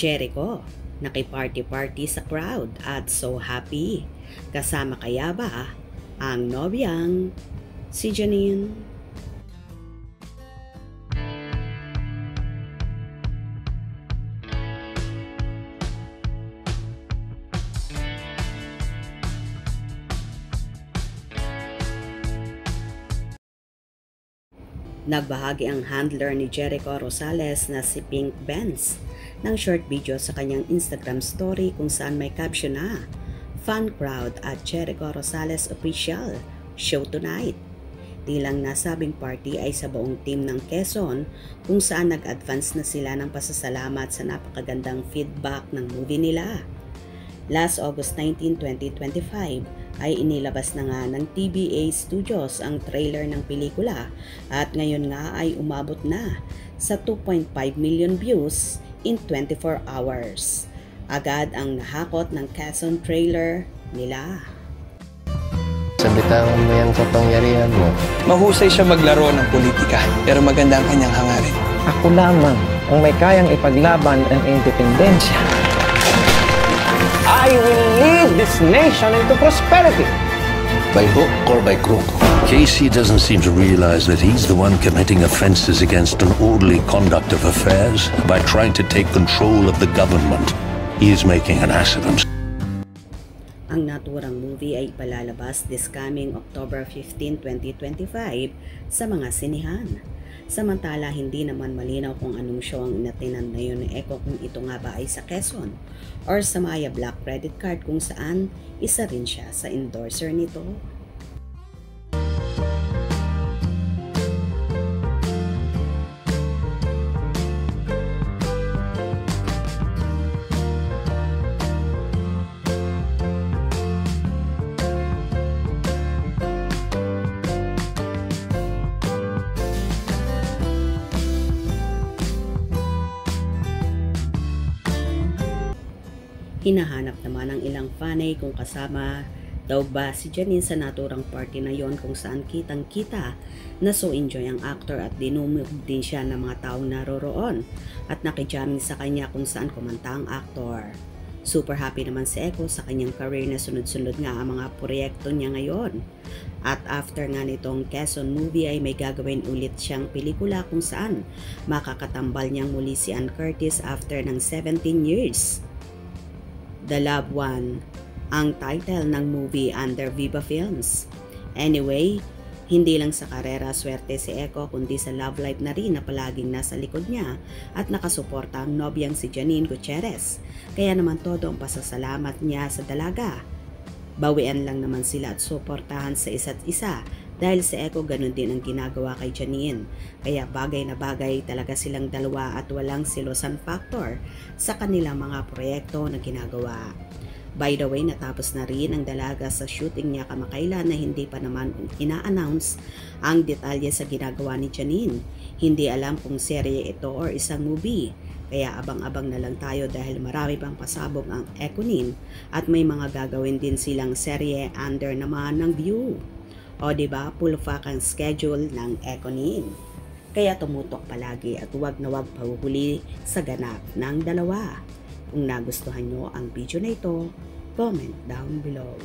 Jericho, nakiparty-party sa crowd at so happy. Kasama kaya ba ang nobyang si Janine? Nagbahagi ang handler ni Jericho Rosales na si Pink Benz ng short video sa kanyang Instagram story kung saan may caption na "Fun crowd at Jericho Rosales official, show tonight." Tilang nasabing party ay sa buong team ng Quezon kung saan nag-advance na sila ng pasasalamat sa napakagandang feedback ng movie nila. Last August 19, 2025 ay inilabas na nga ng TBA Studios ang trailer ng pelikula at ngayon nga ay umabot na sa 2.5 million views in 24 hours. Agad ang nahakot ng Quezon trailer nila. Sabitan mo yan sa pangyarihan mo. Mahusay siya maglaro ng politika, pero maganda ang kanyang hangarin. Ako lamang ang may kayang ipaglaban ang independensya. I will lead this nation into prosperity. By hook or by crook. Casey doesn't seem to realize that he's the one committing offenses against an orderly conduct of affairs by trying to take control of the government. He is making an ass of himself. Ang naturang movie ay palalabas this coming October 15, 2025 sa mga sinihan. Samantala, hindi naman malinaw kung anong show ang inatinan na yun ni Eko, kung ito nga ba ay sa Quezon or sa Maya Black Credit Card kung saan isa rin siya sa endorser nito. Hinahanap naman ng ilang fanay kung kasama daw ba si Janine sa naturang party na yon kung saan kitang-kita na so enjoy ang actor at dinumog din siya ng mga taong naroroon at nakijamming sa kanya kung saan kumanta ang actor. Super happy naman si Eko sa kanyang career na sunod-sunod nga ang mga proyekto niya ngayon. At after nga nitong Quezon movie ay may gagawin ulit siyang pelikula kung saan makakatambal niyang muli si Ann Curtis after ng 17 years. The Loved One ang title ng movie under Viva Films. Anyway, hindi lang sa karera swerte si Eko kundi sa love life na rin na palaging nasa likod niya at nakasuporta ang nobyang si Janine Gutierrez. Kaya naman todo ang pasasalamat niya sa dalaga. Bawian lang naman sila at suportahan sa isa't isa dahil si Eko ganun din ang ginagawa kay Janine. Kaya bagay na bagay talaga silang dalawa at walang silosan factor sa kanilang mga proyekto na ginagawa. By the way, natapos na rin ang dalaga sa shooting niya kamakailan na hindi pa naman ina-announce ang detalye sa ginagawa ni Janine. Hindi alam kung serye ito or isang movie. Kaya abang-abang na lang tayo dahil marami pang pasabog ang Ekonin at may mga gagawin din silang serye under naman ng View. O diba, full pack ang schedule ng Ekonin. Kaya tumutok palagi at huwag na huwag pahuhuli sa ganap ng dalawa. Kung nagustuhan nyo ang video na ito, comment down below.